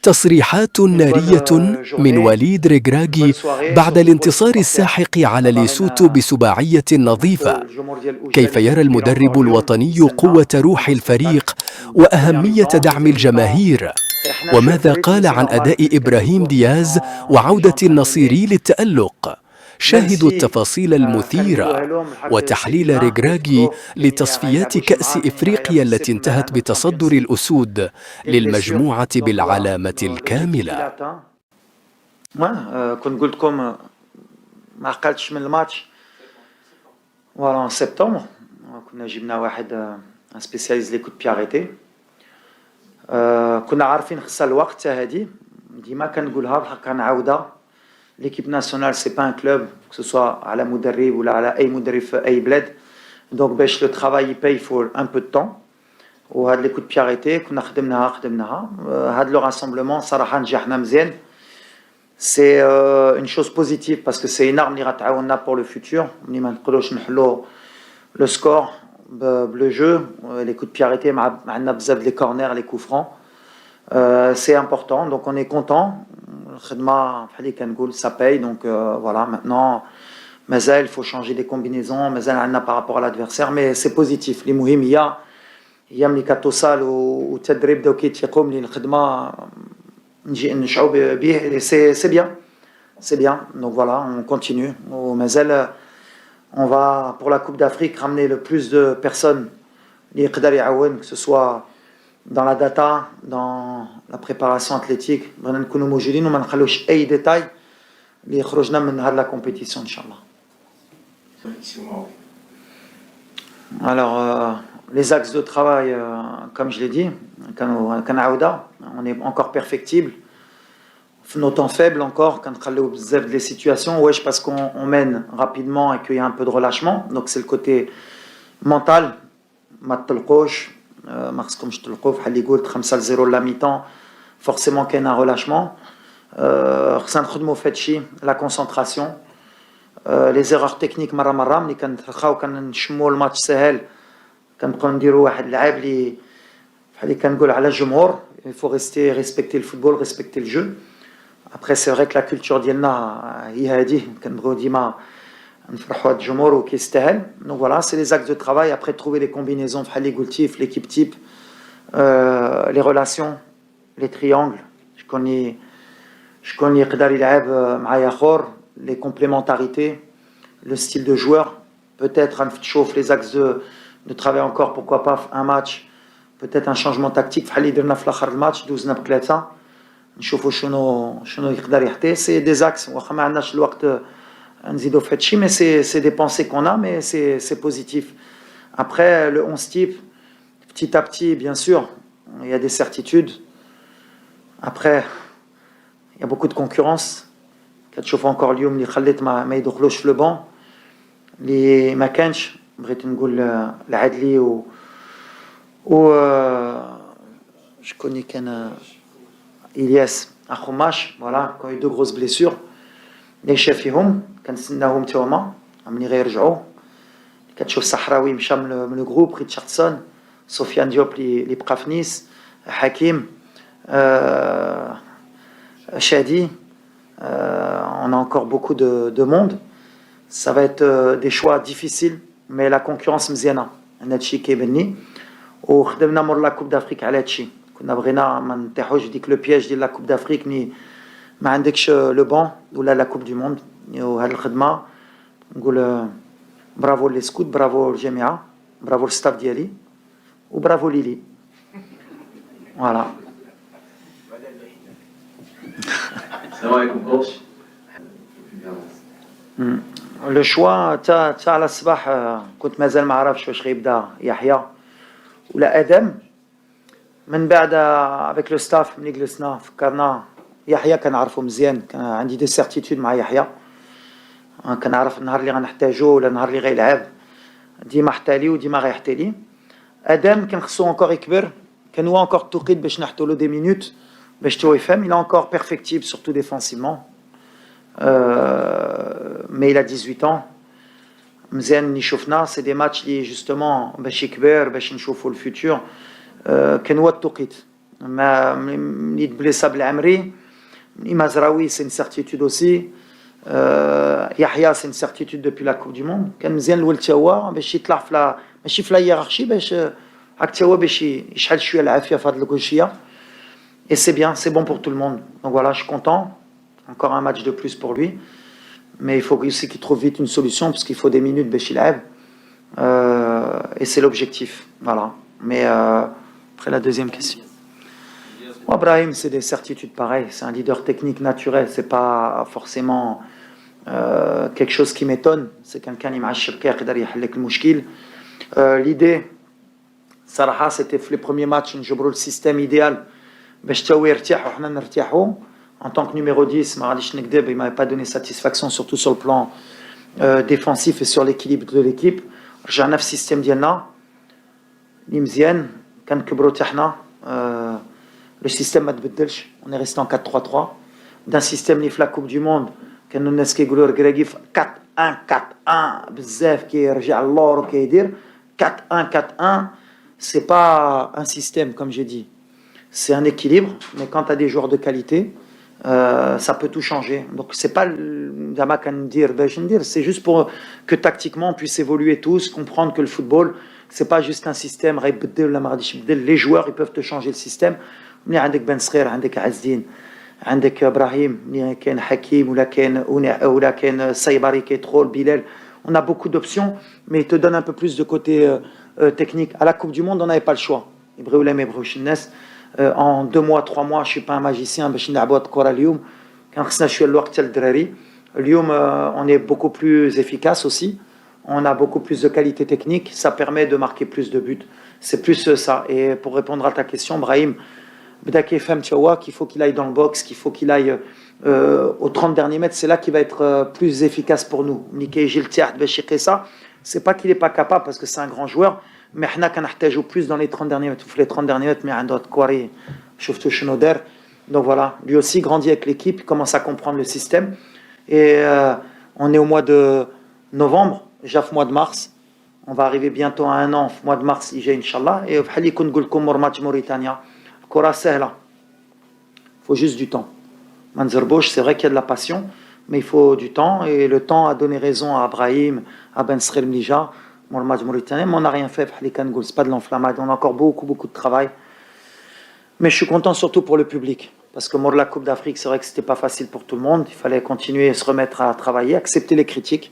تصريحات نارية من وليد ريغراغي بعد الانتصار الساحق على ليسوتو بسباعية نظيفة. كيف يرى المدرب الوطني قوة روح الفريق وأهمية دعم الجماهير؟ وماذا قال عن أداء إبراهيم دياز وعودة النصيري للتألق؟ شاهدوا التفاصيل المثيرة وتحليل ريغراغي لتصفيات كأس إفريقيا التي انتهت بتصدر الأسود للمجموعة بالعلامة الكاملة. كنت قلت لكم ما عقلتش من الماتش فوالا ان سبتمبر كنا جبنا واحد ان سبيسياليست لي كوت بي اريتي. كنا عارفين خصها الوقت هذه ديما كنقولها بحق كنعاودها. ليكيب ناسيونال سي با ان كلوب كسوا على مدرب ولا على اي مدرب في اي بلاد دونك باش لو ترافاي يباي فور ان بو دو طون. وهاد لي كوت بي اريتي كنا خدمناها هاد لو راسمبلمون صراحه نجحنا مزيان. سي اون شوز بوزيتيف باسكو سي اون ارم اللي غتعاوننا بور لو فيتور ملي ما نقدروش نحلو لو سكور بلو جو. لي كوت بي اريتي مع عندنا بزاف لي كورنير لي كو فرون سي امبورطون دونك اون اي كونطون. الخدمه بحال اللي كنقول سا باي دونك فوالا ماتنون مازال فو شانجي دي كومبينيزون مازال عندنا بارابور على لادفيرسير مي سي بوزيتيف. اللي مهم هي ملي كتوصل والتدريب بداو كيتيقوا ملي الخدمه نجي نشعو بيه سي بيان donc voilà on continue ومازال on va pour la Coupe d'Afrique ramener le plus de personnes اللي يقدر يعاون que ce soit dans la data dans la préparation athlétique بغينا نكونوا موجودين وما نخلوش اي ديتاي اللي يخرجنا من هاد لا كومبيتيسيون ان شاء الله. Alors les axes de travail comme je l'ai dit كنعاودها on est encore perfectible. Nos temps faibles encore, quand on observe les situations, ouais, parce qu'on mène rapidement et qu'il y a un peu de relâchement. Donc c'est le côté mental. Comme je te le dis, 5-0 la mi-temps, forcément qu'il y a un relâchement. La concentration, les erreurs techniques, le match sahel, il faut respecter le football, respecter le jeu. Après c'est vrai que la culture ديالنا هي هذه كنبغيو ديما نفرحوا هاد الجمهور وكيستاهل. Donc voilà, c'est les axes de travail. Après trouver les combinaisons بحال اللي قلتي في l'équipe type, les relations, les triangles, شكون يقدر يلعب مع ياخر, les complémentarités, le style de joueur. Peut-être نفتشوا في les axes de travail encore, pourquoi pas un match, peut-être un changement tactique بحال اللي درنا في الاخر الماتش دوزنا بثلاثه نشوفوا شنو يقدر يحتاج. سي دي زاكس واخا ما عندناش الوقت نزيدو في هادشي مي سي دي بونسي كون ا مي سي بوزيتيف. Après le 11 type petit à petit bien sûr il y a des certitudes. Après il y a beaucoup de concurrence. كتشوف encore اليوم اللي خليت ما يدخلوش في لو بون اللي ما كانش بغيت نقول العدلي و شكون كان إلياس أخوماش فوالا كان دو غروس بليسور اللي شافيهم كنتسناهم حتى هما ملي غيرجعوا. كتشوف صحراوي مشى من لو جروب ريتشاردسون سفيان ديوب اللي بقى في نيس حكيم شادي. On a encore beaucoup de monde. Ça va être des choix difficiles mais la concurrence مزيانه هادشي كيبني وخدمنا مور لا كوب دافريك على هادشي. كنا بغينا ما نطيحوش ديك لو بياج ديال لا كوب دافريك ني ما عندكش لو بون ولا لا كوب دو موند. وهاد الخدمه نقول برافو لي سكوت برافو الجميع برافو الستاف ديالي وبرافو ليلي فوالا. السلام عليكم كوتش. لو شوا تاع على الصباح كنت مازال ما عرفش واش غيبدا يحيى ولا ادم. من بعد افيك لو ستاف ملي جلسنا فكرنا يحيى كنعرفو مزيان كان عندي دي سيرتيتود مع يحيى كنعرف النهار اللي غنحتاجو ولا النهار اللي غيلعب ديما حتالي وديما غيحتالي. ادم كان خصو انكور يكبر كان هو انكور توقيت باش نحطو له دي مينوت باش تو يفهم. il est encore perfectible surtout défensivement mais il a 18 ans. مزيان اللي شفنا سي دي ماتش اللي جوستومون باش يكبر باش نشوفو الفيتور كان هو التوقيت Blessa Amri, Mazraoui, c'est une certitude aussi. Yahya, c'est une certitude depuis la Coupe du Monde. Quand مزيان الولد تا هو باش يطلع في ماشي في لا hiérarchie باش هاك تا هو باش يشحال شويه العافيه في هذه الكوشيه. Et c'est bien, c'est bon pour tout le monde. Donc voilà, je suis content. Encore un match de plus pour lui. Mais il faut aussi qu'il trouve vite une solution parce qu'il faut des minutes باش يلعب. Et c'est l'objectif. Voilà. Mais après la deuxième question. Brahim, c'est des certitudes pareilles. C'est un leader technique naturel. C'est pas forcément quelque chose qui m'étonne. C'est quelqu'un qui m'a acheté l'idée, Sarah, c'était les premiers matchs, le système idéal. En tant que numéro 10, il ne m'avait pas donné satisfaction, surtout sur le plan défensif et sur l'équilibre de l'équipe. J'ai un système d'Yalna, l'Imzien, quand Kebrotiahna. Le système m'a dédelch, on est resté en 4-3-3. D'un système qui fait la Coupe du Monde, qui nous a 4-1, 4-1, bzef qui revient à l'or, qui dire 4-1, 4-1, c'est pas un système comme j'ai dit, c'est un équilibre. Mais quand tu as des joueurs de qualité, ça peut tout changer. Donc c'est pas c'est juste pour que tactiquement on puisse évoluer tous, comprendre que le football c'est pas juste un système. Les joueurs ils peuvent te changer le système. عندك بن صغير عندك عزين عندك ابراهيم كاين حكيم ولا كاين سايبري كيدخل بلال. On a beaucoup d'options, mais il te donne un peu plus de côté technique. À la Coupe du Monde, on n'avait pas le choix. En 2 mois, 3 mois, je suis pas un magicien. On est beaucoup plus efficace aussi. On a beaucoup plus de qualité technique. Ça permet de marquer plus de buts. C'est plus ça. Et pour répondre à ta question, Brahim, qu'il faut qu'il aille dans le box, qu'il faut qu'il aille aux 30 derniers mètres, c'est là qu'il va être plus efficace pour nous. C'est pas qu'il n'est pas capable parce que c'est un grand joueur, mais on joue plus dans les 30 derniers mètres. Les 30 derniers mètres, mais un autre Kouari, donc voilà, lui aussi grandit avec l'équipe, il commence à comprendre le système. Et on est au mois de novembre, déjà mois de mars. On va arriver bientôt à 1 an, mois de mars, Inch'Allah. Et match Mauritania. Il faut juste du temps. Manzerbouch, c'est vrai qu'il y a de la passion, mais il faut du temps. Et le temps a donné raison à Brahim, à Ben Srel Mlija, pour le match mauritanien. Mais on n'a rien fait. C'est pas de l'enflammade. On a encore beaucoup de travail. Mais je suis content surtout pour le public. Parce que pour la Coupe d'Afrique, c'est vrai que c'était pas facile pour tout le monde. Il fallait continuer à se remettre à travailler, accepter les critiques.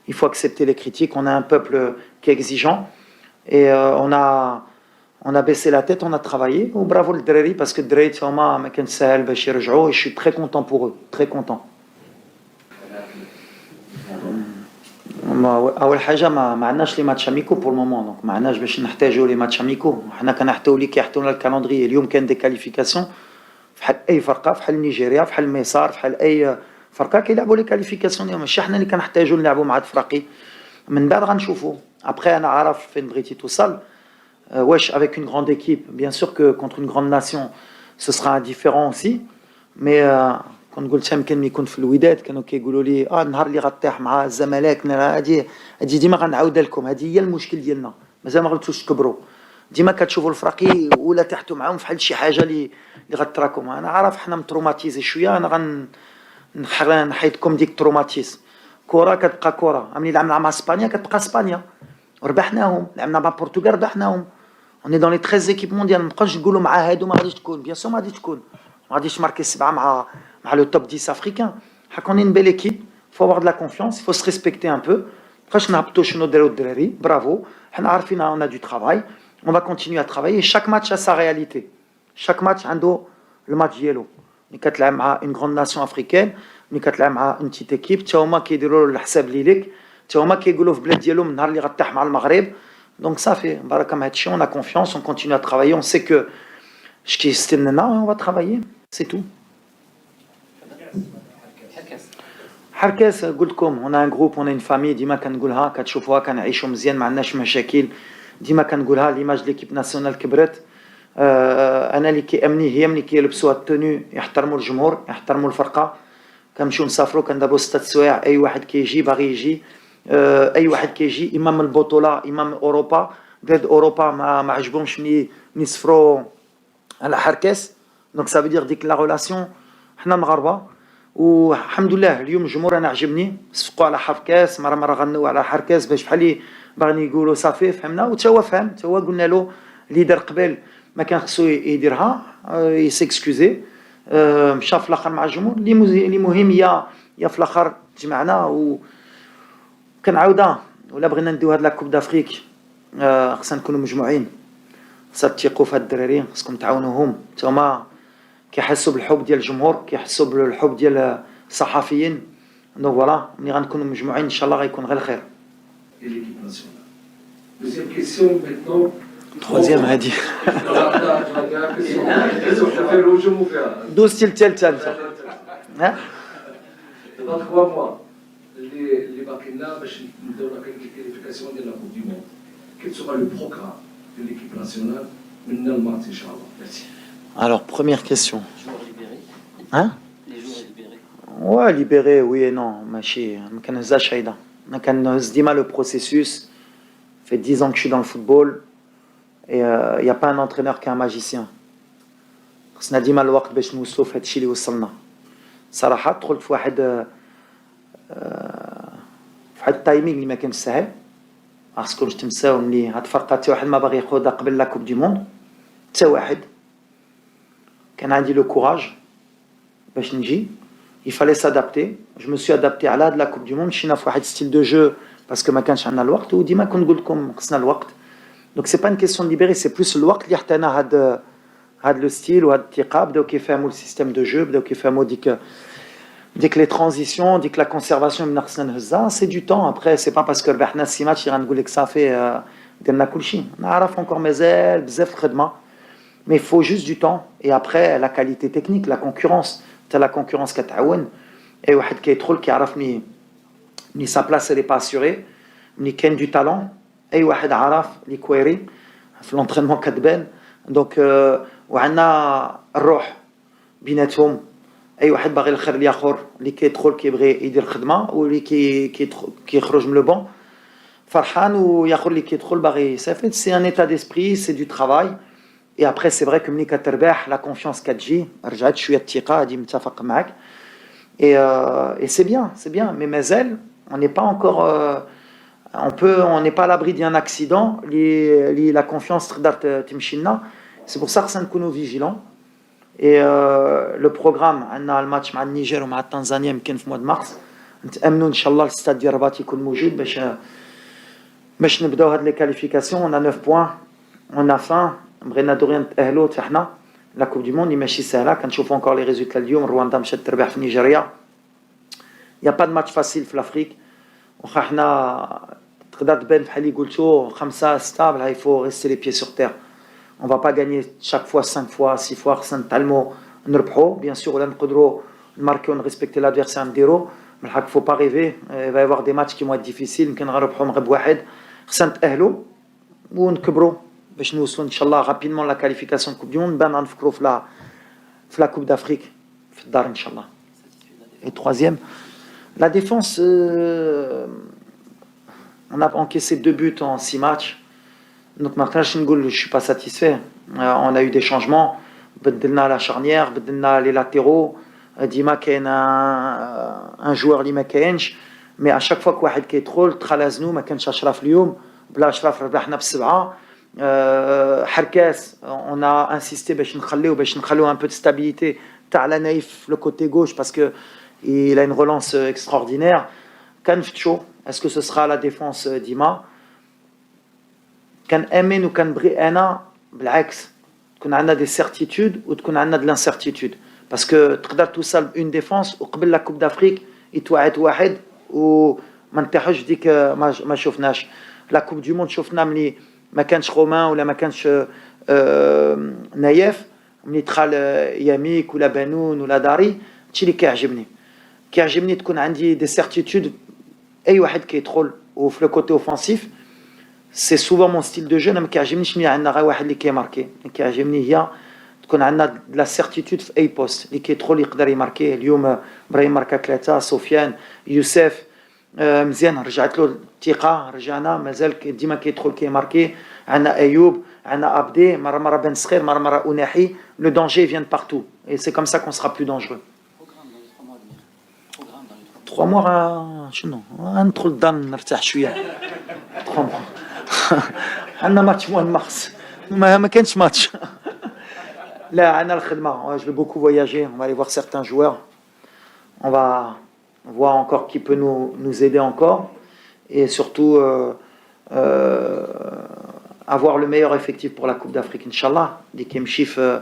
Il faut accepter les critiques. On a un peuple qui est exigeant. Et on a baissé la tête, on a travaillé. Oh, bravo le Dreri, parce que le Dreri, je suis très content pour eux, très content. اول حاجه ما عندناش لي ماتش اميكو pour le moment, donc ما عندناش باش نحتاجوا لي ماتش اميكو. حنا كنحتاجوا لي كيحطونا الكالندري. اليوم كان دي كاليفيكاسيون فحال اي فرقه، فحال نيجيريا، فحال ميسار، فحال اي فرقه كيلعبوا لي كاليفيكاسيون ديالهم. ماشي حنا اللي كنحتاجوا نلعبوا مع هاد الفراقي. من بعد غنشوفوا. ابخي انا عارف فين بغيتي توصل. Wesh, avec une grande équipe, bien sûr que contre une grande nation, ce sera indifférent aussi. Mais quand قلت يمكن يكون في الوداد كانوا كيقولوا لي النهار اللي غطيح مع الزمالك هذه ديما غنعاودها لكم. هذه هي المشكل ديالنا، مازال ما غلطوش تكبروا. ديما كتشوفوا الفراقي ولا تحتوا معاهم فحال شي حاجه اللي غتراكم. انا عارف حنا متروماتيزي شويه. انا نحيدكم ديك تروماتيز. كره كتبقى كره. ملي لعبنا مع اسبانيا كتبقى اسبانيا. وربحناهم. لعبنا مع البرتغال ربحناهم. On est dans les 13 équipes mondiales. ما نبقاوش نقولوا مع هادو ما غاديش تكون. Bien sûr ما غادي تكون. ما غاديش ماركي 7 مع le top 10 africain. حق on est une belle équipe. Il faut avoir de la confiance, il faut se respecter un peu. باش نهبطوا شنو داروا الدراري. Bravo. حنا عارفين on a du travail. On va continuer à travailler. Chaque match a sa réalité. Chaque match عنده le match ديالو. ملي كتلعب مع une grande nation africaine, ملي كتلعب مع une petite équipe, تا هما كيديروا الحساب ليك. تا هما كيقولوا في بلاد ديالهم النهار اللي غطيح مع المغرب. Donc ça fait, on a confiance, on continue à travailler, on sait que on va travailler, c'est tout. حركاس قلت لكم, on a un groupe, on a une famille, ديما كنقولها كتشوفوها كنعيشوا مزيان ما عندناش مشاكل. ديما كنقولها ليماج ليكيب ناسيونال كبرت. انا اللي كيامني هي ملي كيلبسوا التوني يحترموا الجمهور يحترموا الفرقه. كنمشيو نسافروا كندابوا 6 سوايع. اي واحد كيجي باغي يجي. اي واحد كيجي اما من البطوله اما من اوروبا. بلاد اوروبا ما عجبهمش ملي يسفروا على حركاس. دونك ça veut dire ديك لا ريلاسيون حنا مغاربه والحمد لله اليوم الجمهور انا عجبني صفقوا على حركاس مره غنوا على حركاس باش بحال باغي يقولوا صافي فهمنا وتا هو فهم تا هو قلنا له اللي دار قبل ما كان خصو يديرها يسكسكوزي مشى في الاخر مع الجمهور اللي مهم يا في الاخر تجمعنا وكنعاودها ولا بغينا نديو هاد لا كوب دافريك خصنا نكونوا مجموعين خصها تثيقوا في هاد الدراري خصكم تعاونوهم نتوما كيحسوا بالحب ديال الجمهور كيحسوا بالحب ديال الصحفيين دونك فوالا ملي غنكونوا مجموعين ان شاء الله غيكون غير الخير. Deuxième question maintenant. Troisième هادي دوزتي للثالثة انت ها Dans 3 mois, les Bakina, nous donnons la qualification de la Coupe du Monde. Quel sera le programme de l'équipe nationale maintenant le match, Inch'Allah? Merci. Alors, première question. Joueurs libérés. Hein? Les joueurs libérés. Ouais, libéré, oui et non. ماشي ما كنهزهاش هيدا. ما كنهز ديما le processus. Ça fait 10 ans que je suis dans le football. Et il n'y a pas un entraîneur qui est un magicien. خصنا ديما الوقت باش نوصلوا في هذا الشيء اللي وصلنا. صراحة دخلت في واحد التايمينغ اللي ما كانش سهل. خصكم تنساو ملي هاد الفرقة حتى واحد ما باغي ياخذها قبل لا كوب دي موند. حتى واحد. كان عندي لو كوراج باش نجي. Il fallait s'adapter. Je me suis adapté à la Coupe du Monde. مشينا في واحد ستيل دو جو باسكو ما كانش عندنا الوقت وديما كنقول لكم خصنا الوقت. Donc c'est pas une question de libérer, c'est plus الوقت اللي حطينا هاد لو ستيل وهاد الثقة بداو كيفهموا السيستيم دو جو بداو كيفهموا ديك لي ترانزيسيون ديك لا كونسيرفاسيون من خصنا نهزها سي دو طون ابري سي با باسكو ربحنا 6 ماتش غنقول لك صافي درنا كلشي نعرف encore مازال بزاف الخدمة mais il faut juste du temps et après la qualité technique la concurrence حتى la concurrence كتعاون اي واحد كيدخل كيعرف ملي sa place elle est pas assurée ملي كاين du talent اي واحد عارف لي كويري في لونطرينمون كتبان دونك وعندنا الروح بيناتهم اي واحد باغي الخير الاخر اللي كيدخل كيبغي يدير خدمه واللي كيخرج من لو بون فرحان وياخر اللي كيدخل باغي يستافد سي ان ايتا ديسبري سي دو ترافاي اي ابري سي فري كو ملي كتربح لا كونفيونس كتجي رجعت شويه الثقه هادي متفق معاك et c'est bien mais مازال on n'est pas encore on n'est pas à l'abri d'un accident la confiance تقدر تمشي لنا c'est pour ça que خصنا نكونوا vigilants et le programme عندنا الماتش مع النيجر ومع التنزانيا يمكن في مود مارس نتامنوا ان شاء الله الاستاد ديال الرباط يكون موجود باش نبداو هاد لي كاليفيكاسيون on a 9 points on a faim بغينا دغيا نتاهلوا حتى حنا لا كوب دي موند ماشي سهله كنشوفوا encore les résultats اليوم رواندا مشات تربح في نيجيريا y a pas de match facile في l'Afrique واخا حنا تقدر تبان بحال اللي قلتو 5 6 بلا il faut rester les pieds sur terre on va pas gagner chaque fois 5 fois 6 fois خصنا نتعلموا نربحوا bien sûr ولا نقدروا نماركيو نريسبكتي l'adversaire نديرو من الحق faut pas rêver il va y avoir des matchs qui vont être difficiles يمكن غنربحوا مغرب واحد خصنا نتاهلوا ونكبروا باش نوصلوا ان شاء الله rapidement la qualification de coupe du monde بان نفكروا في la coupe d'Afrique في الدار ان شاء الله. Et troisième la défense on a encaissé 2 buts en 6 matchs. Donc maintenant, je ne suis pas satisfait. On a eu des changements. بدلنا la charnière, بدلنا les latéraux. ديما كاين un joueur اللي ما كاينش. Mais à chaque fois كواحد كيدخل تخلازنو ما كانش اشرف اليوم. بلا اشرف ربحنا ب7. حركاس on a insisté باش نخليو un peu de stabilité تاع la naïf le côté gauche parce que il a une relance extraordinaire. كنفتشو est-ce que ce sera la défense ديما كنأمن وكنبغي انا بالعكس تكون عندنا des certitudes وتكون عندنا de l'incertitude parce que تقدر توصل une défense وقبل لا كوب دافريك يتوعد واحد وما نطيحوش ديك ما شفناش لا كوب دو موند شفنا ملي ما كانش رومان ولا ما كانش نايف ملي دخل ياميك ولا بانون ولا داري هادشي اللي كيعجبني تكون عندي des certitudes اي واحد كيدخل وفي لو كوتي اوفنسيف سي سوفون مون ستيل دو جو انا ما كيعجبنيش ملي عندنا غير واحد اللي كيماركي كيعجبني هي تكون عندنا لا سيرتيتود في اي بوست اللي كيدخل يقدر يماركي اليوم ابراهيم ماركا 3 سفيان يوسف مزيان رجعت له الثقه رجعنا مازال ديما كيدخل كيماركي عندنا ايوب عندنا ابدي مره بن صغير مره اناحي لو دونجي فيان بارتو et c'est comme ça qu'on sera plus dangereux 3 mois شنو ندخل الدار نرتاح شويه 3 mois عندنا ماتش موان مارس ما كانش ماتش لا عندنا الخدمه je vais beaucoup voyager on va aller voir certains joueurs on va voir encore qui peut nous aider encore et surtout avoir le meilleur effectif pour la Coupe d'Afrique Inch'Allah دي كيمشي في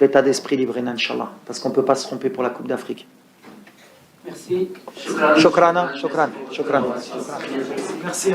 l'état d'esprit libre Inch'Allah parce qu'on peut pas se tromper pour la Coupe d'Afrique. Merci. شكرا. Merci.